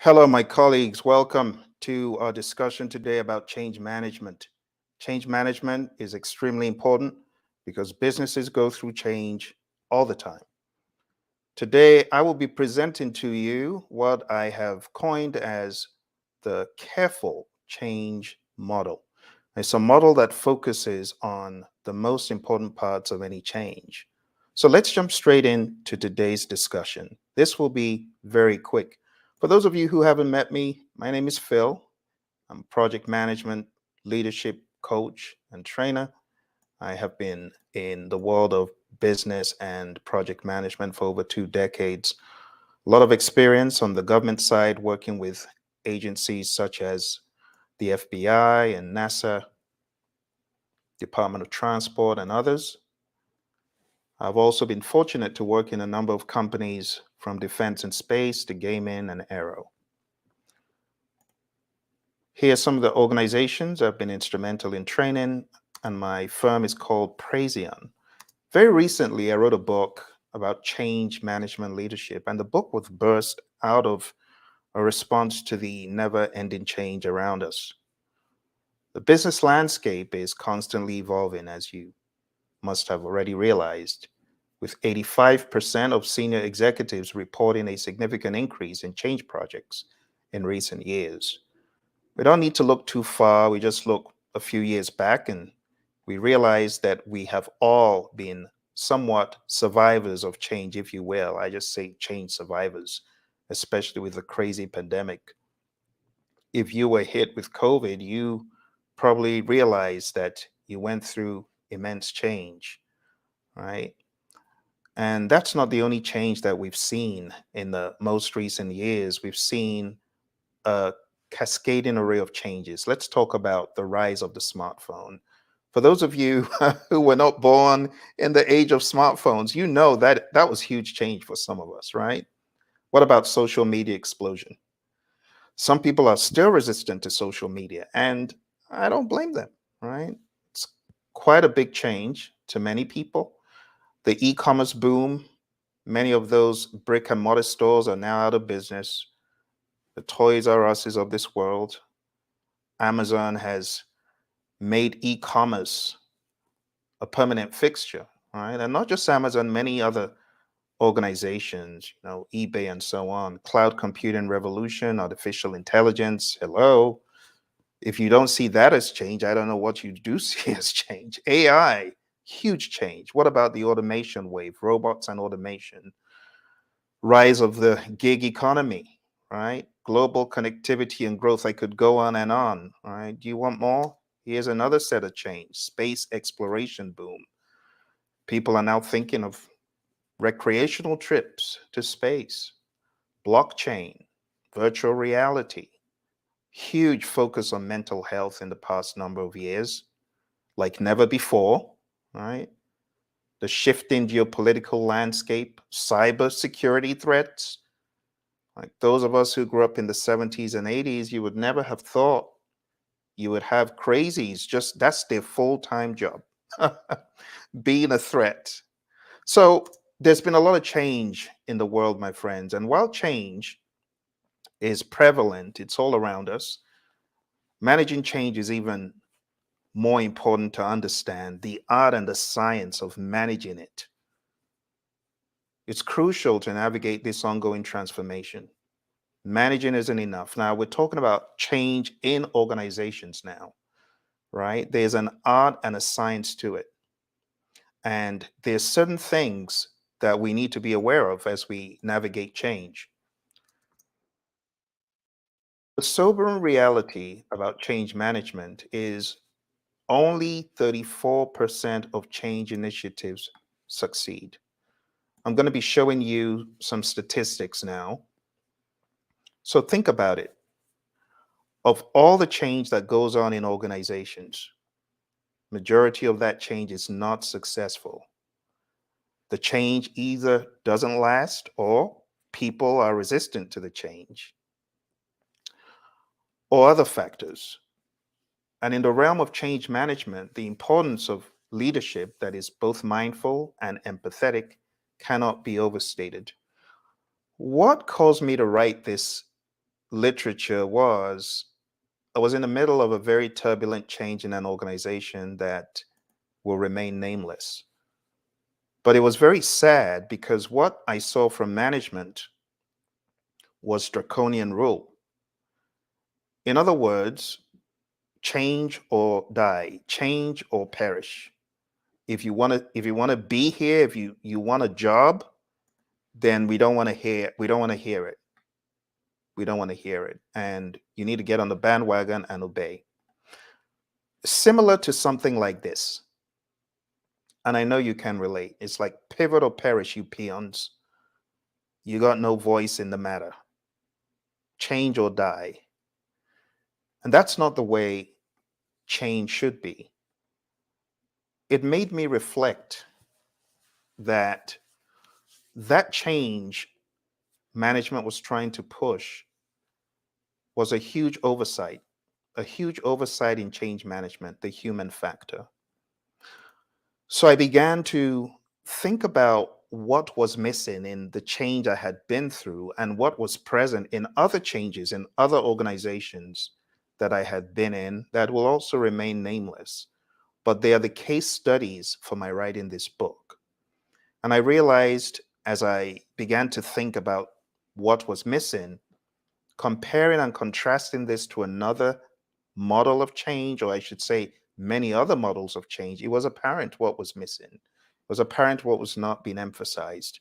Hello, my colleagues. Welcome to our discussion today about change management. Change management is extremely important because businesses go through change all the time. Today, I will be presenting to you what I have coined as the careful change model. It's a model that focuses on the most important parts of any change. So let's jump straight into today's discussion. This will be very quick. For those of you who haven't met me, my name is Phil. I'm a project management, leadership coach, and trainer. I have been in the world of business and project management for over 2 decades. A lot of experience on the government side working with agencies such as the FBI and NASA, Department of Transport, and others. I've also been fortunate to work in a number of companies from defense and space to gaming and aero. Here are some of the organizations I've been instrumental in training, and my firm is called Praision. Very recently, I wrote a book about change management leadership, and the book was birthed out of a response to the never-ending change around us. The business landscape is constantly evolving, as you must have already realized, with 85% of senior executives reporting a significant increase in change projects in recent years. We don't need to look too far. We just look a few years back and we realize that we have all been somewhat survivors of change, if you will. I just say change survivors, especially with the crazy pandemic. If you were hit with COVID, you probably realized that you went through immense change, right? And that's not the only change that we've seen in the most recent years. We've seen a cascading array of changes. Let's talk about the rise of the smartphone. For those of you who were not born in the age of smartphones, you know that that was huge change for some of us, right? What about social media explosion? Some people are still resistant to social media, and I don't blame them, right? It's quite a big change to many people. The e-commerce boom, many of those brick and mortar stores are now out of business. The Toys R Us's of this world. Amazon has made e-commerce a permanent fixture, right? And not just Amazon, many other organizations, eBay and so on. Cloud computing revolution, artificial intelligence. Hello. If you don't see that as change, I don't know what you do see as change. AI, huge change. What about the automation wave, robots and automation? Rise of the gig economy, right? Global connectivity and growth. I could go on and on, right? Do you want more? Here's another set of change, space exploration boom. People are now thinking of recreational trips to space, blockchain, virtual reality, huge focus on mental health in the past number of years, like never before, right? The shifting geopolitical landscape, cyber security threats. Like those of us who grew up in the 70s and 80s, you would never have thought you would have crazies, just that's their full-time job, being a threat. So there's been a lot of change in the world, my friends. And while change is prevalent, it's all around us, managing change is even more important to understand the art and the science of managing it. It's crucial to navigate this ongoing transformation. Managing isn't enough. Now, we're talking about change in organizations now, right? There's an art and a science to it. And there's certain things that we need to be aware of as we navigate change. The sobering reality about change management is only 34% of change initiatives succeed. I'm going to be showing you some statistics now. So think about it. Of all the change that goes on in organizations, majority of that change is not successful. The change either doesn't last or people are resistant to the change or other factors. And in the realm of change management, the importance of leadership that is both mindful and empathetic cannot be overstated. What caused me to write this literature was I was in the middle of a very turbulent change in an organization that will remain nameless. But it was very sad because what I saw from management was draconian rule. In other words, change or die, change or perish. If you want to be here, if you want a job, then we don't want to hear it. We don't want to hear it. And you need to get on the bandwagon and obey. Similar to something like this. And I know you can relate. It's like pivot or perish, you peons. You got no voice in the matter. Change or die. And that's not the way change should be. It made me reflect that that change management was trying to push was a huge oversight in change management, the human factor. So I began to think about what was missing in the change I had been through and what was present in other changes in other organizations that I had been in that will also remain nameless. But they are the case studies for my writing this book. And I realized as I began to think about what was missing, comparing and contrasting this to another model of change, or I should say, many other models of change, it was apparent what was missing. It was apparent what was not being emphasized.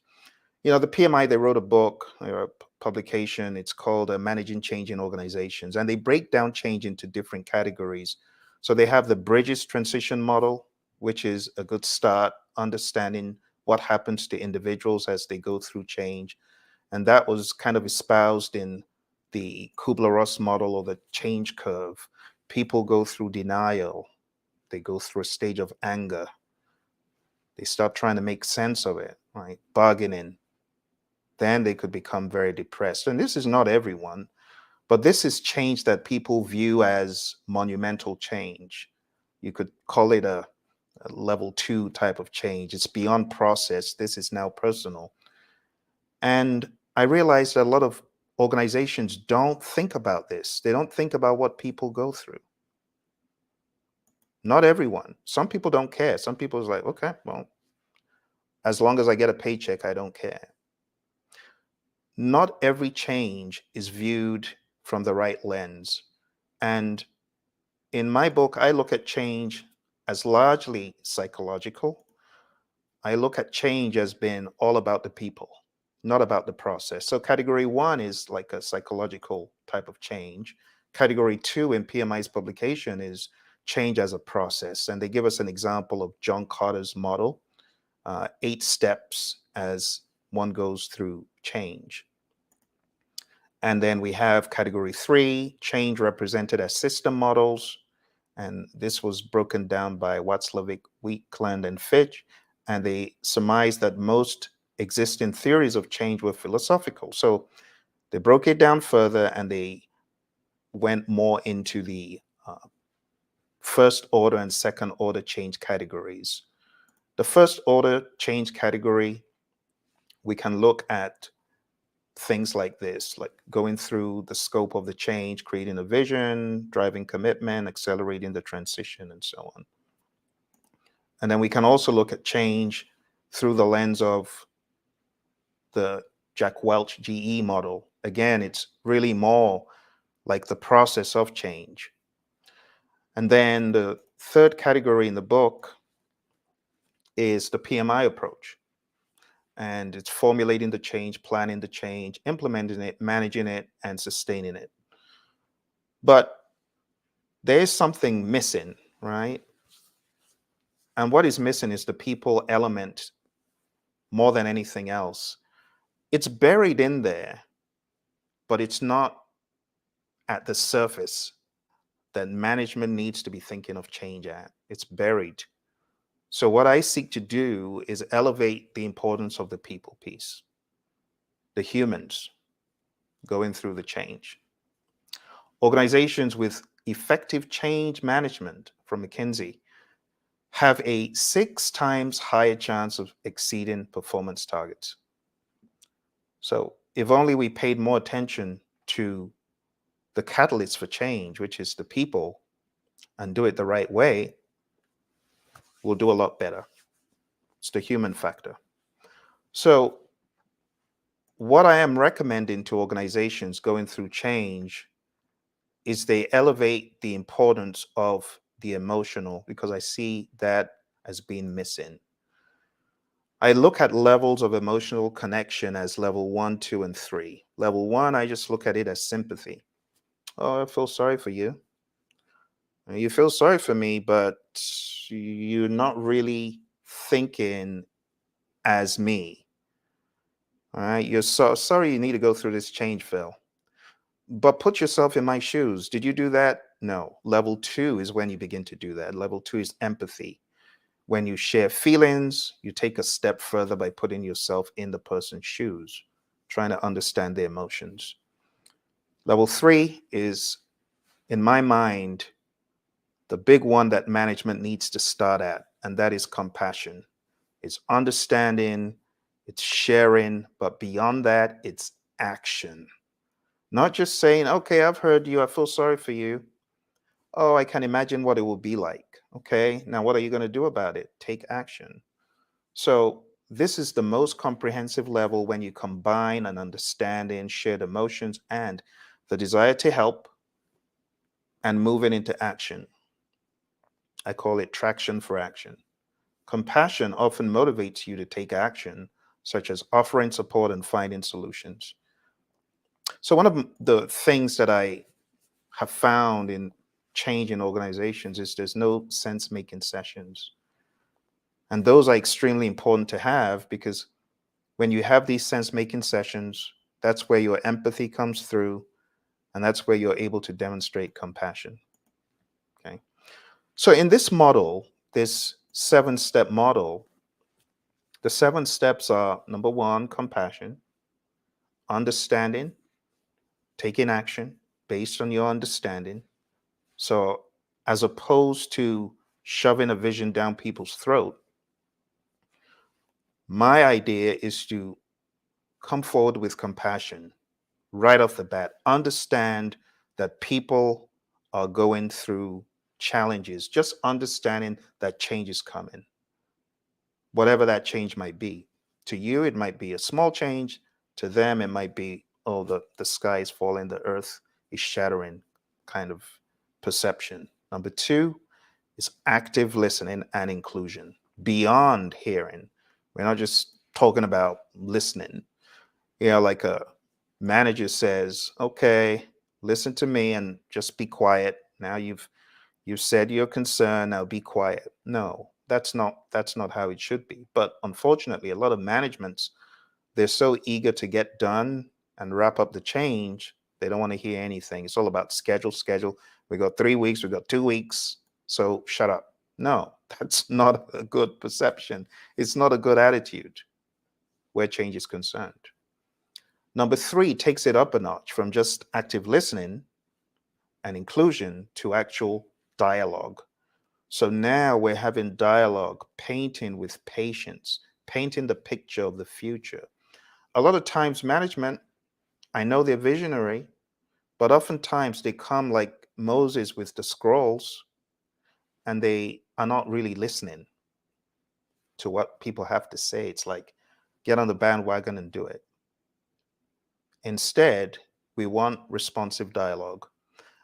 The PMI, they wrote a book, or a publication, it's called Managing Change in Organizations, and they break down change into different categories. So they have the Bridges transition model, which is a good start, understanding what happens to individuals as they go through change. And that was kind of espoused in the Kubler-Ross model or the change curve. People go through denial. They go through a stage of anger. They start trying to make sense of it, right? Bargaining. Then they could become very depressed. And this is not everyone, but this is change that people view as monumental change. You could call it a level 2 type of change. It's beyond process. This is now personal. And I realized that a lot of organizations don't think about this. They don't think about what people go through. Not everyone. Some people don't care. Some people is like, okay, well, as long as I get a paycheck, I don't care. Not every change is viewed from the right lens. And in my book, I look at change as largely psychological. I look at change as being all about the people, not about the process. So category 1 is like a psychological type of change. Category 2 in PMI's publication is change as a process. And they give us an example of John Carter's model, 8 steps as one goes through change. And then we have category 3, change represented as system models. And this was broken down by Watzlawick, Weekland, and Fitch. And they surmised that most existing theories of change were philosophical. So they broke it down further and they went more into the first order and second order change categories. The first order change category, we can look at things like this, like going through the scope of the change, creating a vision, driving commitment, accelerating the transition, and so on. And then we can also look at change through the lens of the Jack Welch GE model. Again, it's really more like the process of change. And then the third category in the book is the PMI approach. And it's formulating the change, planning the change, implementing it, managing it, and sustaining it. But there is something missing, right? And what is missing is the people element more than anything else. It's buried in there, but it's not at the surface that management needs to be thinking of change at. It's buried. So what I seek to do is elevate the importance of the people piece, the humans going through the change. Organizations with effective change management from McKinsey have a 6 times higher chance of exceeding performance targets. So if only we paid more attention to the catalyst for change, which is the people, and do it the right way, we'll do a lot better. It's the human factor. So, what I am recommending to organizations going through change is they elevate the importance of the emotional, because I see that as being missing. I look at levels of emotional connection as level 1, 2, and 3. Level 1, I just look at it as sympathy. Oh, I feel sorry for you. You feel sorry for me, but you're not really thinking as me. All right. You're so sorry you need to go through this change, Phil. But put yourself in my shoes. Did you do that? No. Level 2 is when you begin to do that. Level 2 is empathy. When you share feelings, you take a step further by putting yourself in the person's shoes, trying to understand their emotions. Level 3 is, in my mind, the big one that management needs to start at, and that is compassion. It's understanding, it's sharing, but beyond that, it's action. Not just saying, okay, I've heard you, I feel sorry for you. Oh, I can imagine what it will be like. Okay, now what are you going to do about it? Take action. So, this is the most comprehensive level when you combine an understanding, shared emotions, and the desire to help and moving into action. I call it traction for action. Compassion often motivates you to take action, such as offering support and finding solutions. So, one of the things that I have found in changing organizations is there's no sense making sessions. And those are extremely important to have, because when you have these sense making sessions, that's where your empathy comes through, and that's where you're able to demonstrate compassion. Okay. So, in this model, this 7-step model, the 7 steps are: number 1, compassion, understanding, taking action based on your understanding. So, as opposed to shoving a vision down people's throat, my idea is to come forward with compassion right off the bat. Understand that people are going through challenges. Just understanding that change is coming, whatever that change might be. To you, it might be a small change. To them, it might be, oh, the sky is falling, the earth is shattering kind of perception. Number 2 is active listening and inclusion beyond hearing. We're not just talking about listening. Like a manager says, okay, listen to me and just be quiet. Now you've said your concern, now be quiet. No, that's not how it should be. But unfortunately, a lot of managements, they're so eager to get done and wrap up the change, they don't want to hear anything. It's all about schedule, schedule. We got 3 weeks, we got 2 weeks, so shut up. No, that's not a good perception. It's not a good attitude where change is concerned. Number 3 takes it up a notch from just active listening and inclusion to actual dialogue. So now we're having dialogue, painting with patience, painting the picture of the future. A lot of times, management, I know they're visionary, but oftentimes they come like Moses with the scrolls, and they are not really listening to what people have to say. It's like, get on the bandwagon and do it. Instead, we want responsive dialogue.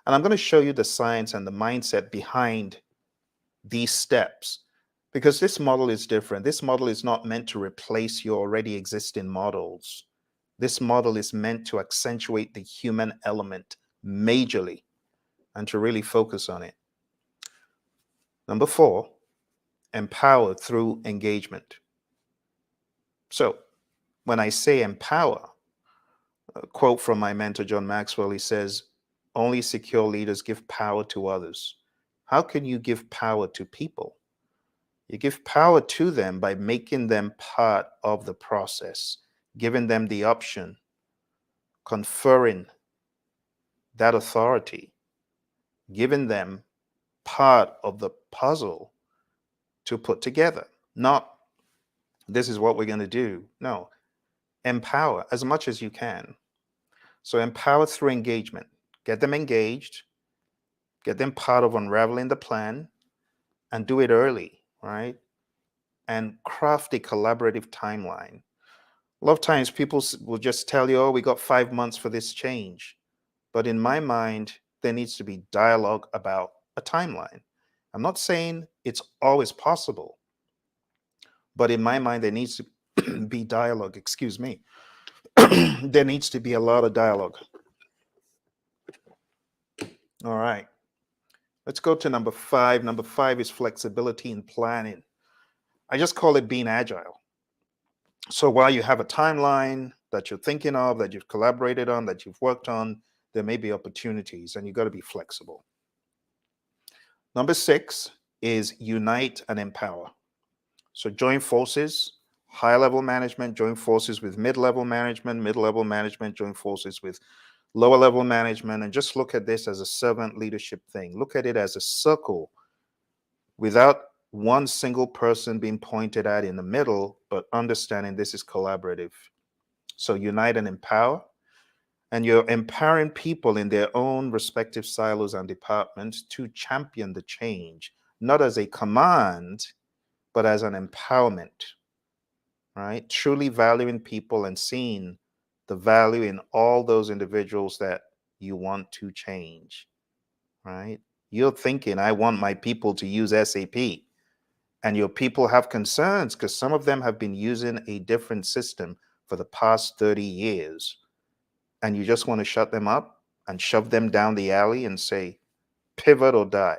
And I'm going to show you the science and the mindset behind these steps, because this model is different. This model is not meant to replace your already existing models. This model is meant to accentuate the human element majorly and to really focus on it. Number 4, empower through engagement. So when I say empower, a quote from my mentor, John Maxwell, he says, only secure leaders give power to others. How can you give power to people? You give power to them by making them part of the process, giving them the option, conferring that authority, giving them part of the puzzle to put together. Not, this is what we're going to do. No, empower as much as you can. So empower through engagement. get them engaged, get them part of unraveling the plan, and do it early, right? And craft a collaborative timeline. A lot of times people will just tell you, oh, we got 5 months for this change. But in my mind, there needs to be dialogue about a timeline. I'm not saying it's always possible, but in my mind, there needs to be dialogue. Excuse me. There needs to be a lot of dialogue. All right. Let's go to number 5. Number 5 is flexibility in planning. I just call it being agile. So while you have a timeline that you're thinking of, that you've collaborated on, that you've worked on, there may be opportunities, and you've got to be flexible. Number 6 is unite and empower. So join forces, high level management, join forces with mid-level management, join forces with lower level management, and just look at this as a servant leadership thing. Look at it as a circle without one single person being pointed at in the middle, but understanding this is collaborative. So unite and empower. And you're empowering people in their own respective silos and departments to champion the change, not as a command, but as an empowerment, right? Truly valuing people and seeing the value in all those individuals that you want to change, right? You're thinking, I want my people to use SAP, and your people have concerns because some of them have been using a different system for the past 30 years. And you just want to shut them up and shove them down the alley and say, pivot or die.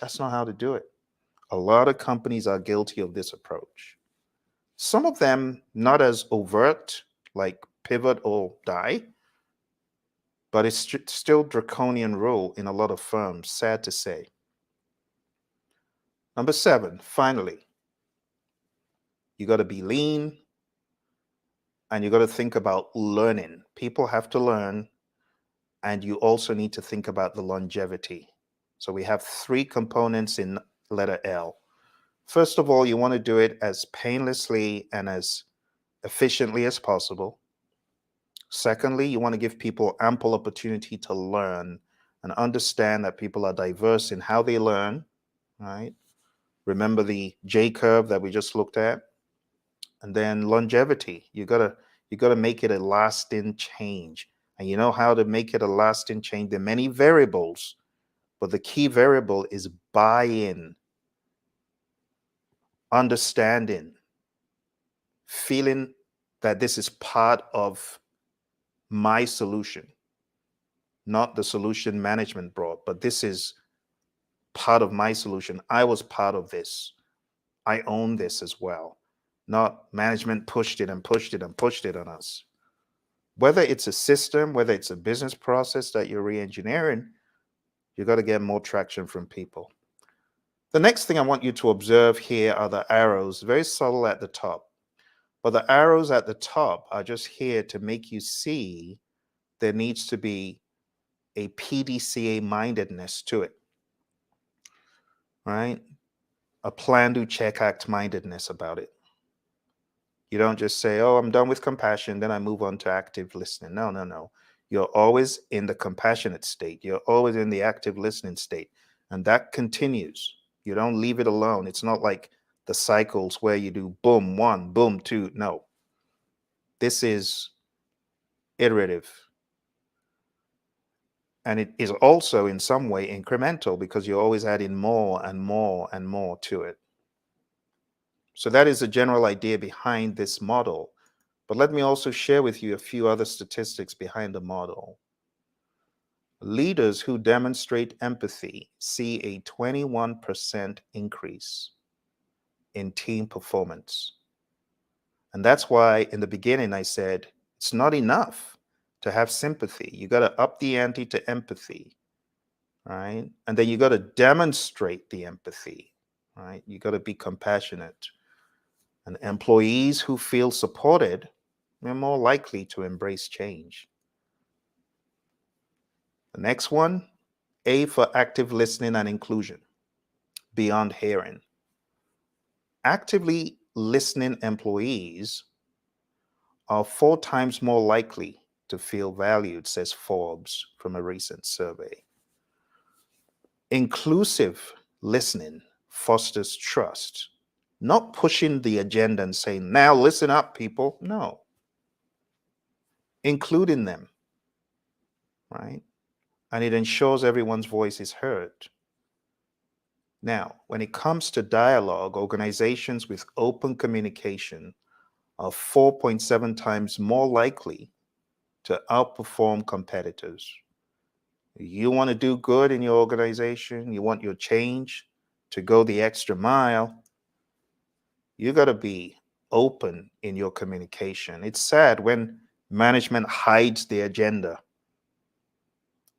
That's not how to do it. A lot of companies are guilty of this approach. Some of them not as overt, like pivot or die, but it's still draconian rule in a lot of firms, sad to say. Number 7, finally, you got to be lean and you got to think about learning. People have to learn, and you also need to think about the longevity. So we have 3 components in letter L. First of all, you want to do it as painlessly and as efficiently as possible. Secondly, you want to give people ample opportunity to learn and understand that people are diverse in how they learn, right? Remember the J curve that we just looked at? And then longevity. You gotta make it a lasting change. And you know how to make it a lasting change? There are many variables, but the key variable is buy-in, understanding, feeling that this is part of my solution, not the solution management brought, but this is part of my solution. I was part of this. I own this as well. Not management pushed it and pushed it and pushed it on us. Whether it's a system, whether it's a business process that you're re-engineering, you got to get more traction from people. The next thing I want you to observe here are the arrows, very subtle at the top. But the arrows at the top are just here to make you see there needs to be a PDCA mindedness to it, right? A plan, do, check, act mindedness about it. You don't just say, oh, I'm done with compassion, then I move on to active listening. No, no, no. You're always in the compassionate state. You're always in the active listening state. And that continues. You don't leave it alone. It's not like the cycles where you do boom, 1, boom, 2. No. This is iterative. And it is also in some way incremental because you're always adding more and more and more to it. So that is the general idea behind this model. But let me also share with you a few other statistics behind the model. Leaders who demonstrate empathy see a 21% increase in team performance. And that's why in the beginning I said, it's not enough to have sympathy. You got to up the ante to empathy, right? And then you got to demonstrate the empathy, right? You got to be compassionate. And employees who feel supported are more likely to embrace change. The next one, A for active listening and inclusion, beyond hearing. Actively listening employees are 4 times more likely to feel valued, says Forbes from a recent survey. Inclusive listening fosters trust, not pushing the agenda and saying, now listen up, people. No, including them, right? And it ensures everyone's voice is heard. Now, when it comes to dialogue, organizations with open communication are 4.7 times more likely to outperform competitors. You want to do good in your organization, you want your change to go the extra mile, you got to be open in your communication. It's sad when management hides the agenda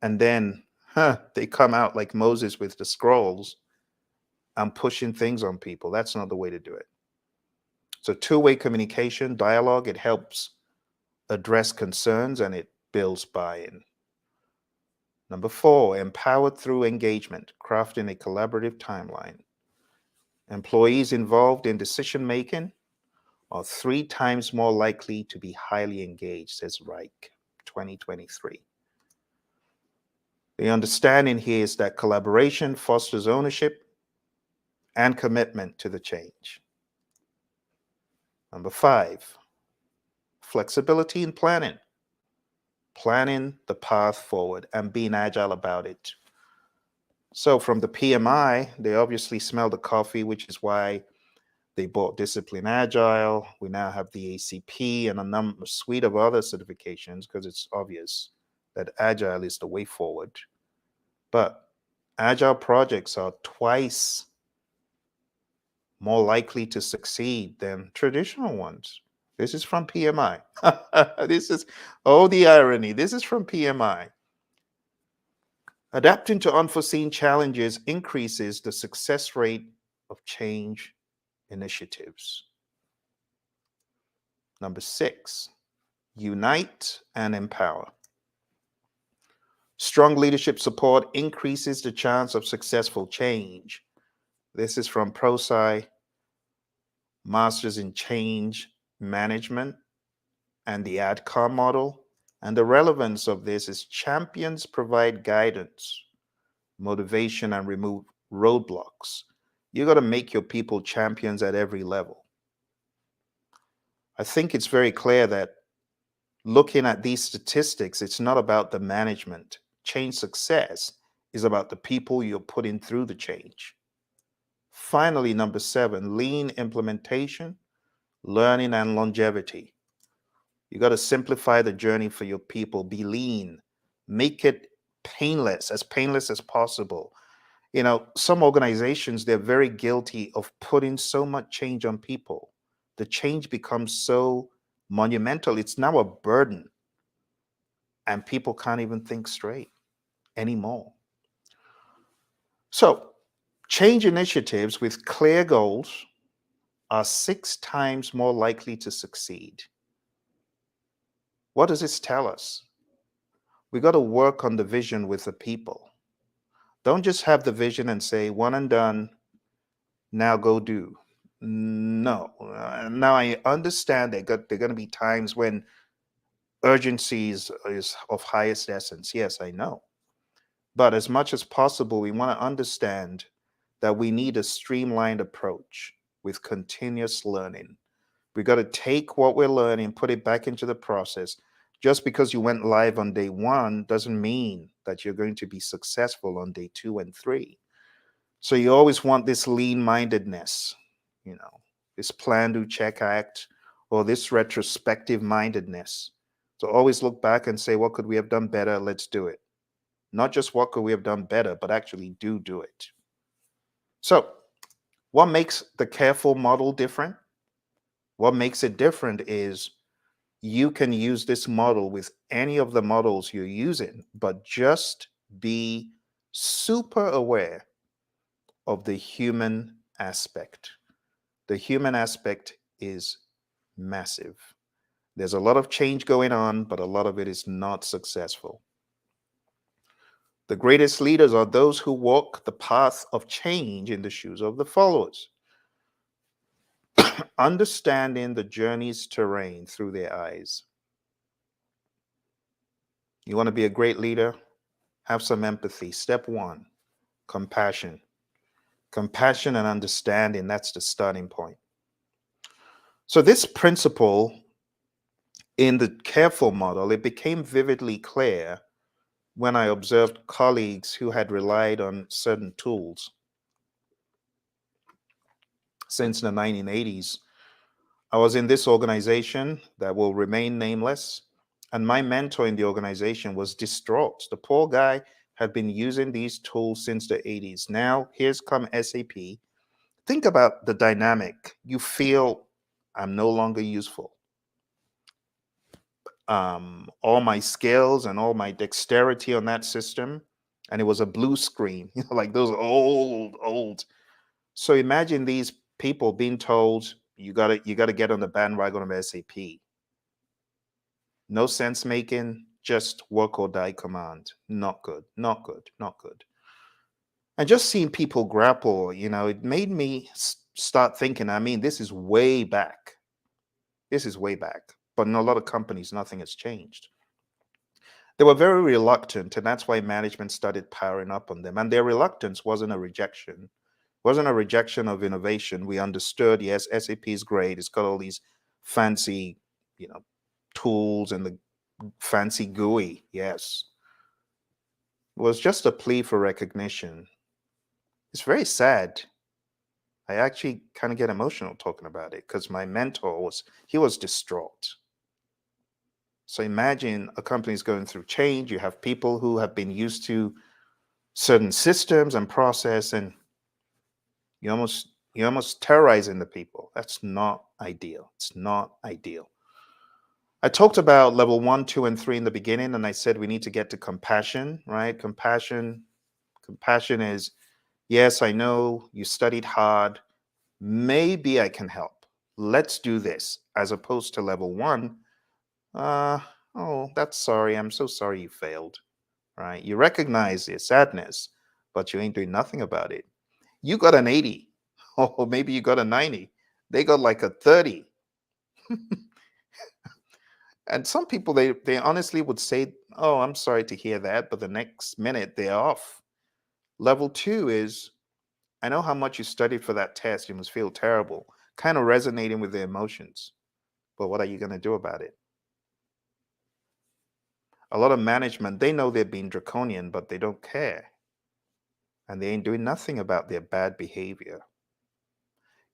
and then they come out like Moses with the scrolls and pushing things on people. That's not the way to do it. So two-way communication, dialogue, it helps address concerns and it builds buy-in. Number 4, empowered through engagement, crafting a collaborative timeline. Employees involved in decision making are 3 times more likely to be highly engaged, says Reich, 2023. The understanding here is that collaboration fosters ownership and commitment to the change. Number 5, flexibility in planning. Planning the path forward and being agile about it. So from the PMI, they obviously smell the coffee, which is why they bought Discipline Agile. We now have the ACP and a suite of other certifications because it's obvious that Agile is the way forward. But Agile projects are twice more likely to succeed than traditional ones. This is from PMI. This is, oh, the irony. This is from PMI. Adapting to unforeseen challenges increases the success rate of change initiatives. Number 6, unite and empower. Strong leadership support increases the chance of successful change. This is from ProSci, Masters in Change Management, and the ADCOM model. And the relevance of this is champions provide guidance, motivation, and remove roadblocks. You got to make your people champions at every level. I think it's very clear that looking at these statistics, it's not about the management. Change success is about the people you're putting through the change. Finally, number 7, lean implementation, learning, and longevity. You got to simplify the journey for your people. Be lean. Make it painless as possible. You know, some organizations, they're very guilty of putting so much change on people. The change becomes so monumental. It's now a burden. And people can't even think straight anymore. So, change initiatives with clear goals are 6 times more likely to succeed. What does this tell us? We got to work on the vision with the people. Don't just have the vision and say, one and done, now go do. No. Now I understand there are going to be times when urgency is of highest essence. Yes, I know. But as much as possible, we want to understand that we need a streamlined approach with continuous learning. We got to take what we're learning, put it back into the process. Just because you went live on day 1 doesn't mean that you're going to be successful on day 2 and 3. So you always want this lean-mindedness, you know, this plan, do, check, act, or this retrospective mindedness. So always look back and say, what could we have done better? Let's do it. Not just what could we have done better, but actually do it. So what makes the careful model different? What makes it different is you can use this model with any of the models you're using, but just be super aware of the human aspect. The human aspect is massive. There's a lot of change going on, but a lot of it is not successful. The greatest leaders are those who walk the path of change in the shoes of the followers, understanding the journey's terrain through their eyes. You want to be a great leader? Have some empathy. Step one, compassion. Compassion and understanding, that's the starting point. So, this principle in the careful model, it became vividly clear when I observed colleagues who had relied on certain tools since the 1980s. I was in this organization that will remain nameless, and my mentor in the organization was distraught. The poor guy had been using these tools since the 80s. Now, here's come SAP. Think about the dynamic. You feel I'm no longer useful. All my skills and all my dexterity on that system, and it was a blue screen, like those old. So imagine these people being told you gotta get on the bandwagon of SAP. No sense making, just work or die command. Not good, not good, not good. And just seeing people grapple, it made me start thinking. I mean, this is way back. This is way back. But in a lot of companies, nothing has changed. They were very reluctant, and that's why management started powering up on them. And their reluctance wasn't a rejection of innovation. We understood, yes, SAP is great. It's got all these fancy, you know, tools and the fancy GUI. Yes, it was just a plea for recognition. It's very sad. I actually kind of get emotional talking about it because my mentor was distraught. So imagine a company is going through change. You have people who have been used to certain systems and process, and you're almost terrorizing the people. That's not ideal. It's not ideal. I talked about level 1, 2, and 3 in the beginning, and I said we need to get to compassion, right? Compassion is, yes, I know you studied hard. Maybe I can help. Let's do this, as opposed to level 1. Uh, oh, that's sorry. I'm so sorry you failed, right? You recognize your sadness, but you ain't doing nothing about it. You got an 80, or maybe you got a 90. They got like a 30. And some people, they honestly would say, oh, I'm sorry to hear that, but the next minute they're off. Level 2 is, I know how much you studied for that test. You must feel terrible, kind of resonating with the emotions. But what are you going to do about it? A lot of management, they know they're being draconian, but they don't care. And they ain't doing nothing about their bad behavior.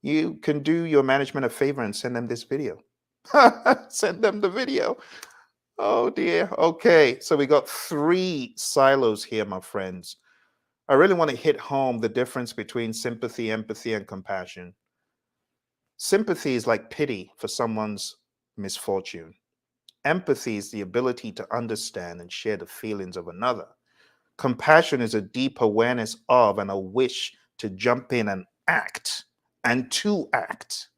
You can do your management a favor and send them this video. Send them the video. Oh dear. Okay. So we got 3 silos here, my friends. I really want to hit home the difference between sympathy, empathy, and compassion. Sympathy is like pity for someone's misfortune. Empathy is the ability to understand and share the feelings of another. Compassion is a deep awareness of and a wish to jump in and act and to act.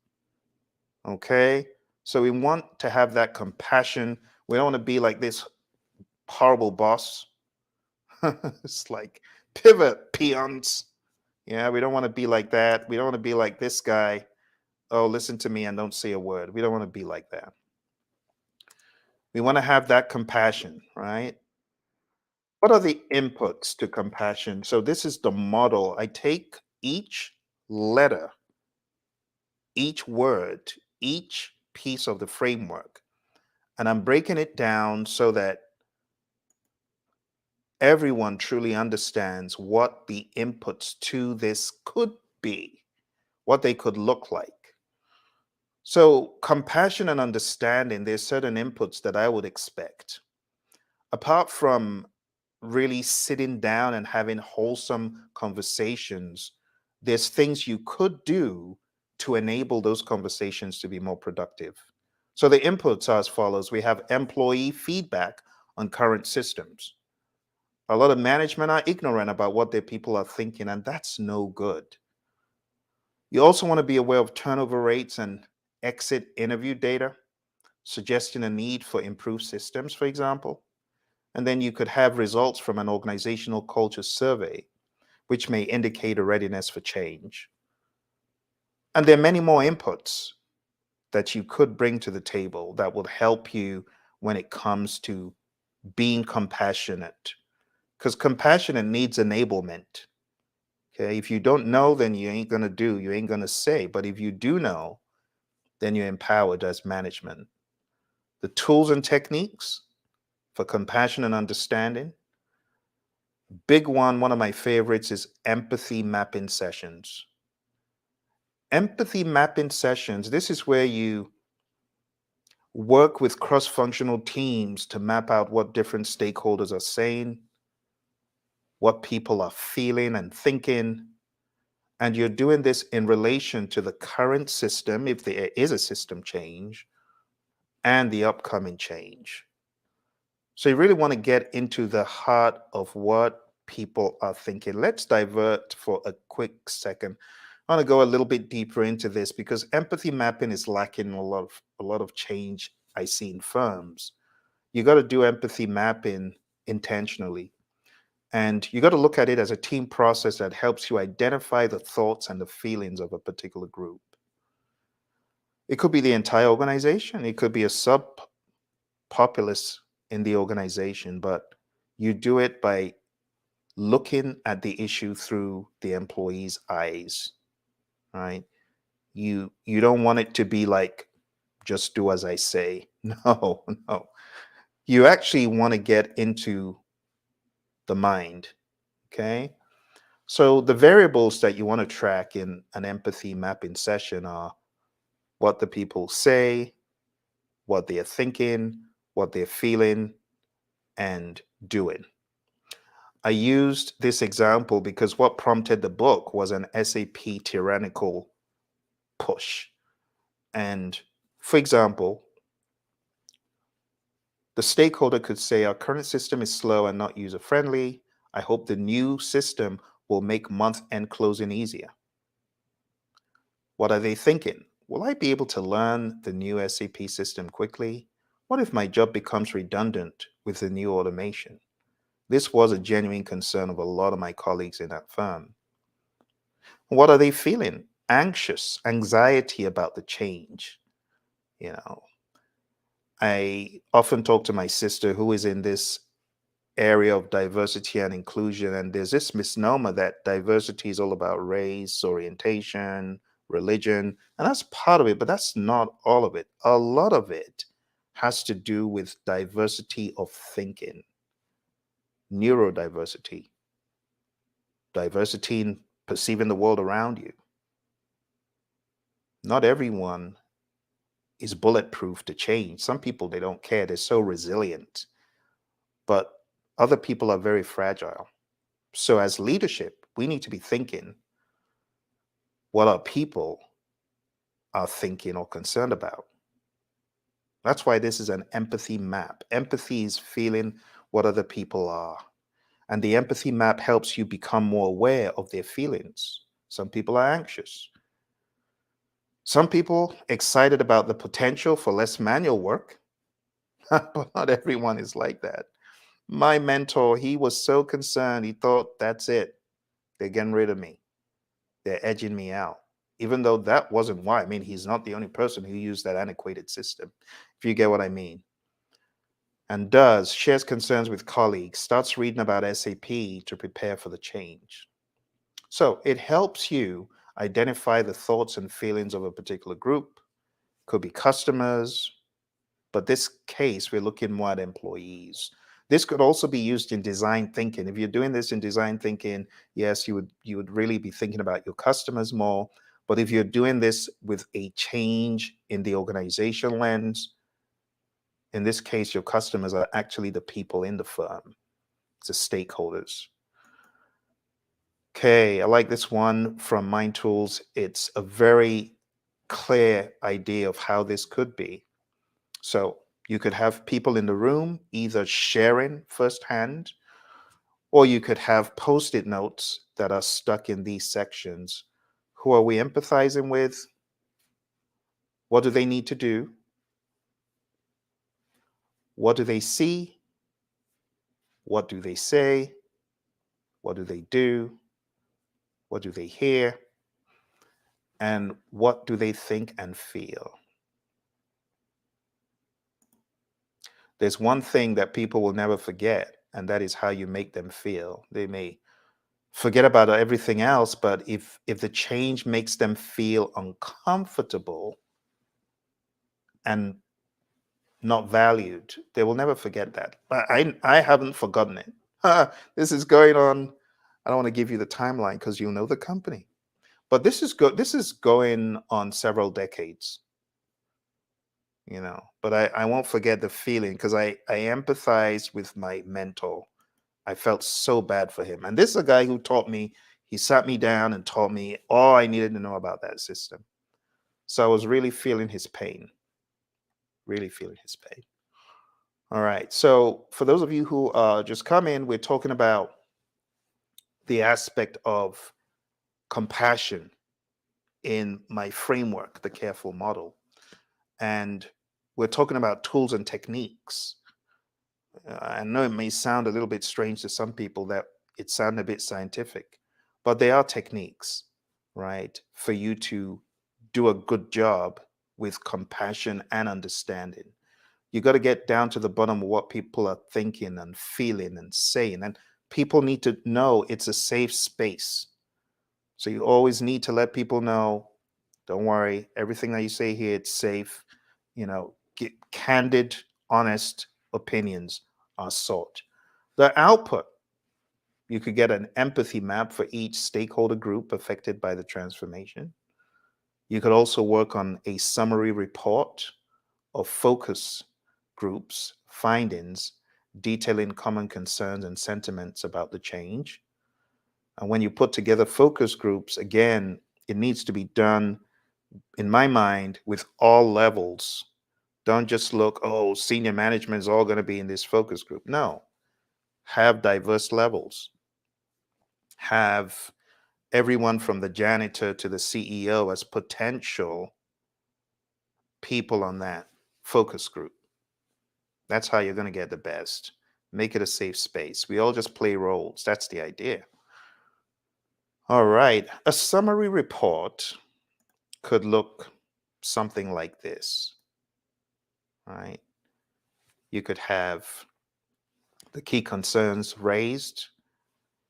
Okay? So we want to have that compassion. We don't want to be like this horrible boss. It's like pivot peons. Yeah, we don't want to be like that. We don't want to be like this guy. Oh, listen to me and don't say a word. We don't want to be like that. We want to have that compassion, right? What are the inputs to compassion? So this is the model. I take each letter, each word, each piece of the framework, and I'm breaking it down so that everyone truly understands what the inputs to this could be, what they could look like. So, compassion and understanding, there's certain inputs that I would expect. Apart from really sitting down and having wholesome conversations, there's things you could do to enable those conversations to be more productive. So, the inputs are as follows: we have employee feedback on current systems. A lot of management are ignorant about what their people are thinking, and that's no good. You also want to be aware of turnover rates and exit interview data, suggesting a need for improved systems, for example. And then you could have results from an organizational culture survey, which may indicate a readiness for change. And there are many more inputs that you could bring to the table that will help you when it comes to being compassionate, because compassionate needs enablement. Okay, if you don't know, then you ain't gonna do, you ain't gonna say. But if you do know, then you're empowered as management. The tools and techniques for compassion and understanding. Big one of my favorites is empathy mapping sessions. Empathy mapping sessions, this is where you work with cross-functional teams to map out what different stakeholders are saying, what people are feeling and thinking. And you're doing this in relation to the current system, if there is a system change, and the upcoming change. So you really want to get into the heart of what people are thinking. Let's divert for a quick second. I want to go a little bit deeper into this because empathy mapping is lacking a lot of change I see in firms. You got to do empathy mapping intentionally. And you got to look at it as a team process that helps you identify the thoughts and the feelings of a particular group. It could be the entire organization. It could be a subpopulace in the organization, but you do it by looking at the issue through the employee's eyes, right? You don't want it to be like, just do as I say. No, no. You actually want to get into the mind, okay? So the variables that you want to track in an empathy mapping session are what the people say, what they're thinking, what they're feeling, and doing. I used this example because what prompted the book was an SAP tyrannical push. And for example, the stakeholder could say, our current system is slow and not user friendly. I hope the new system will make month end closing easier. What are they thinking? Will I be able to learn the new SAP system quickly? What if my job becomes redundant with the new automation? This was a genuine concern of a lot of my colleagues in that firm. What are they feeling? Anxious, anxiety about the change. You know, I often talk to my sister who is in this area of diversity and inclusion, and there's this misnomer that diversity is all about race, orientation, religion, and that's part of it, but that's not all of it. A lot of it has to do with diversity of thinking, neurodiversity, diversity in perceiving the world around you. Not everyone is bulletproof to change. Some people, they don't care. They're so resilient, but other people are very fragile. So as leadership, we need to be thinking what our people are thinking or concerned about. That's why this is an empathy map. Empathy is feeling what other people are. And the empathy map helps you become more aware of their feelings. Some people are anxious. Some people excited about the potential for less manual work, but not everyone is like that. My mentor, he was so concerned. He thought, that's it. They're getting rid of me. They're edging me out. Even though that wasn't why. I mean, he's not the only person who used that antiquated system, if you get what I mean. And shares concerns with colleagues, starts reading about SAP to prepare for the change. So it helps you identify the thoughts and feelings of a particular group. Could be customers, but this case, we're looking more at employees. This could also be used in design thinking. If you're doing this in design thinking, yes, you would really be thinking about your customers more. But if you're doing this with a change in the organization lens, in this case, your customers are actually the people in the firm, the stakeholders. Okay, I like this one from Mind Tools. It's a very clear idea of how this could be. So you could have people in the room either sharing firsthand, or you could have post-it notes that are stuck in these sections. Who are we empathizing with? What do they need to do? What do they see? What do they say? What do they do? What do they hear? And what do they think and feel? there's one thing that people will never forget, and that is how you make them feel. They may forget about everything else, but if the change makes them feel uncomfortable and not valued, they will never forget that. I haven't forgotten it. This is going on. I don't want to give you the timeline because you'll know the company. But this is going on several decades, But I won't forget the feeling because I empathize with my mentor. I felt so bad for him. And this is a guy who taught me, he sat me down and taught me all I needed to know about that system. So I was really feeling his pain, really feeling his pain. All right. So for those of you who just come in, we're talking about the aspect of compassion in my framework, the careful model. And we're talking about tools and techniques. I know it may sound a little bit strange to some people that it sounds a bit scientific, but they are techniques, right? For you to do a good job with compassion and understanding. You got to get down to the bottom of what people are thinking and feeling and saying. And people need to know it's a safe space. So you always need to let people know, don't worry, everything that you say here, it's safe. Get candid, honest opinions are sought. The output, you could get an empathy map for each stakeholder group affected by the transformation. You could also work on a summary report of focus groups, findings, detailing common concerns and sentiments about the change. And when you put together focus groups, again, it needs to be done, in my mind, with all levels. Don't just look, oh, senior management is all going to be in this focus group. No, have diverse levels. Have everyone from the janitor to the CEO as potential people on that focus group. That's how you're going to get the best. Make it a safe space. We all just play roles. That's the idea. All right. A summary report could look something like this. All right. You could have the key concerns raised,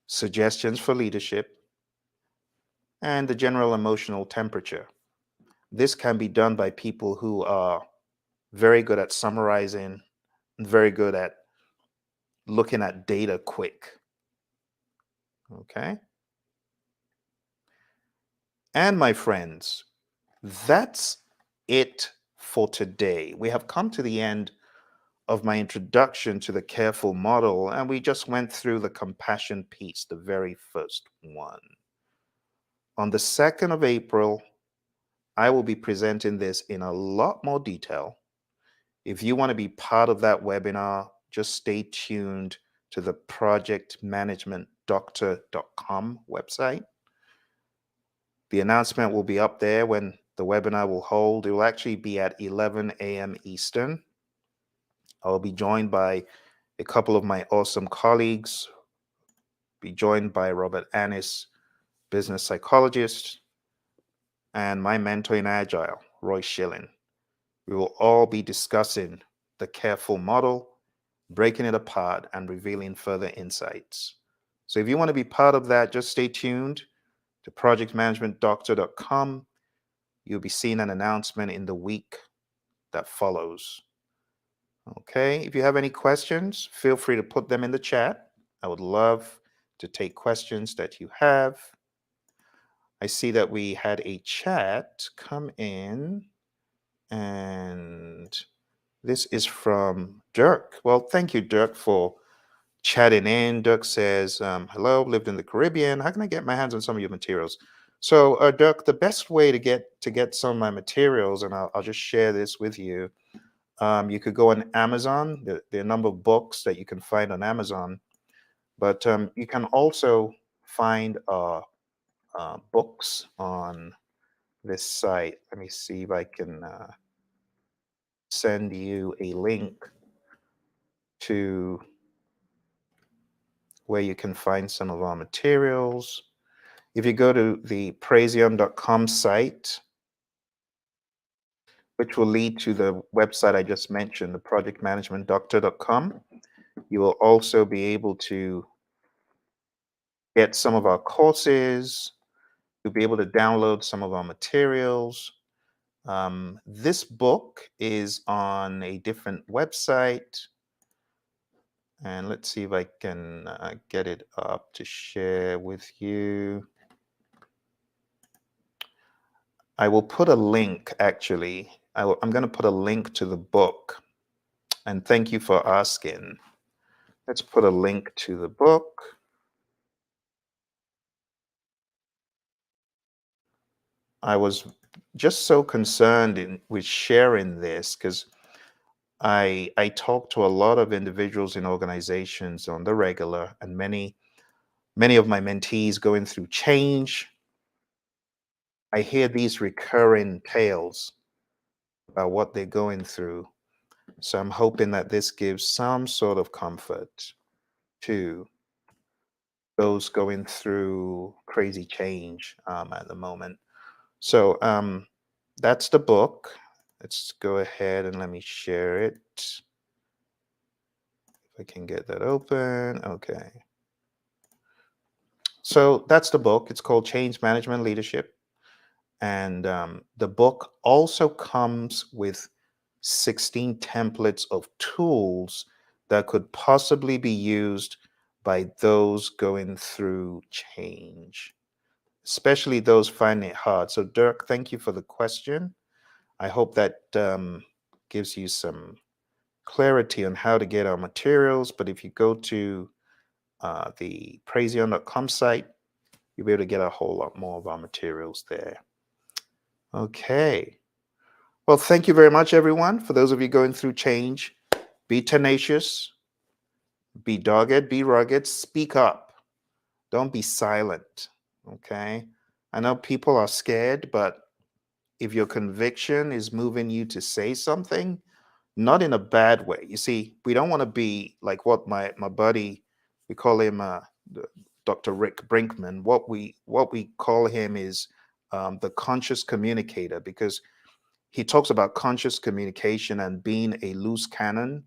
suggestions for leadership, and the general emotional temperature. This can be done by people who are very good at summarizing, very good at looking at data quick. Okay. And my friends, that's it for today. We have come to the end of my introduction to the careful model, and we just went through the compassion piece, the very first one. On the 2nd of April, I will be presenting this in a lot more detail. If you want to be part of that webinar, just stay tuned to the projectmanagementdoctor.com website. The announcement will be up there when the webinar will hold. It will actually be at 11 a.m. Eastern. I'll be joined by a couple of my awesome colleagues, be joined by Robert Annis, business psychologist, and my mentor in Agile, Roy Schilling. We will all be discussing the careful model, breaking it apart, and revealing further insights. So if you want to be part of that, just stay tuned to projectmanagementdoctor.com. You'll be seeing an announcement in the week that follows. Okay, if you have any questions, feel free to put them in the chat. I would love to take questions that you have. I see that we had a chat come in, and this is from Dirk. Well, thank you, Dirk, for chatting in. Dirk says, hello, lived in the Caribbean. How can I get my hands on some of your materials? So, Dirk, the best way to get some of my materials, and I'll just share this with you. You could go on Amazon. There are a number of books that you can find on Amazon, but you can also find books on this site. Let me see if I can send you a link to where you can find some of our materials. If you go to the praizion.com site, which will lead to the website I just mentioned, the projectmanagementdoctor.com. You will also be able to get some of our courses. You'll be able to download some of our materials. This book is on a different website. And let's see if I can get it up to share with you. I will put a link, actually. I'm going to put a link to the book. And thank you for asking. Let's put a link to the book. I was just so concerned with sharing this because I talk to a lot of individuals in organizations on the regular, and many of my mentees going through change. I hear these recurring tales about what they're going through. So I'm hoping that this gives some sort of comfort to those going through crazy change at the moment. So that's the book. Let's go ahead and let me share it. If I can get that open. Okay. So that's the book. It's called Change Management Leadership. And the book also comes with 16 templates of tools that could possibly be used by those going through change, especially those finding it hard. So, Dirk, thank you for the question. I hope that gives you some clarity on how to get our materials. But if you go to the praision.com site, you'll be able to get a whole lot more of our materials there. Okay. Well, thank you very much, everyone. For those of you going through change, be tenacious, be dogged, be rugged, speak up. Don't be silent. Okay. I know people are scared, but if your conviction is moving you to say something, not in a bad way. You see, we don't want to be like what my buddy, we call him Dr. Rick Brinkman. What we call him is the conscious communicator, because he talks about conscious communication and being a loose cannon,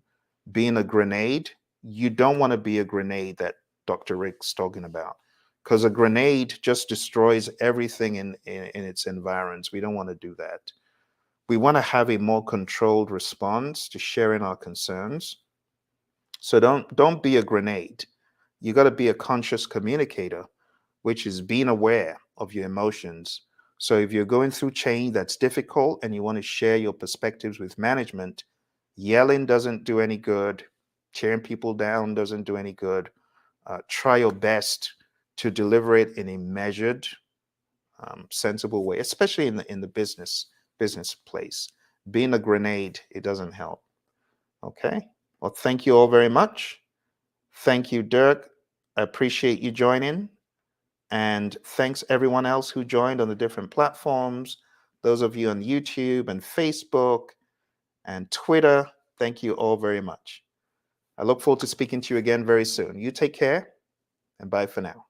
being a grenade. You don't want to be a grenade that Dr. Rick's talking about, because a grenade just destroys everything in its environs. We don't want to do that. We want to have a more controlled response to sharing our concerns. So don't be a grenade. You got to be a conscious communicator, which is being aware of your emotions. So if you're going through change that's difficult and you want to share your perspectives with management, yelling doesn't do any good. Tearing people down doesn't do any good. Try your best to deliver it in a measured, sensible way, especially in the business place. Being a grenade, it doesn't help. Okay. Well, thank you all very much. Thank you, Dirk. I appreciate you joining. And thanks everyone else who joined on the different platforms. Those of you on YouTube and Facebook and Twitter, thank you all very much. I look forward to speaking to you again very soon. You take care, and bye for now.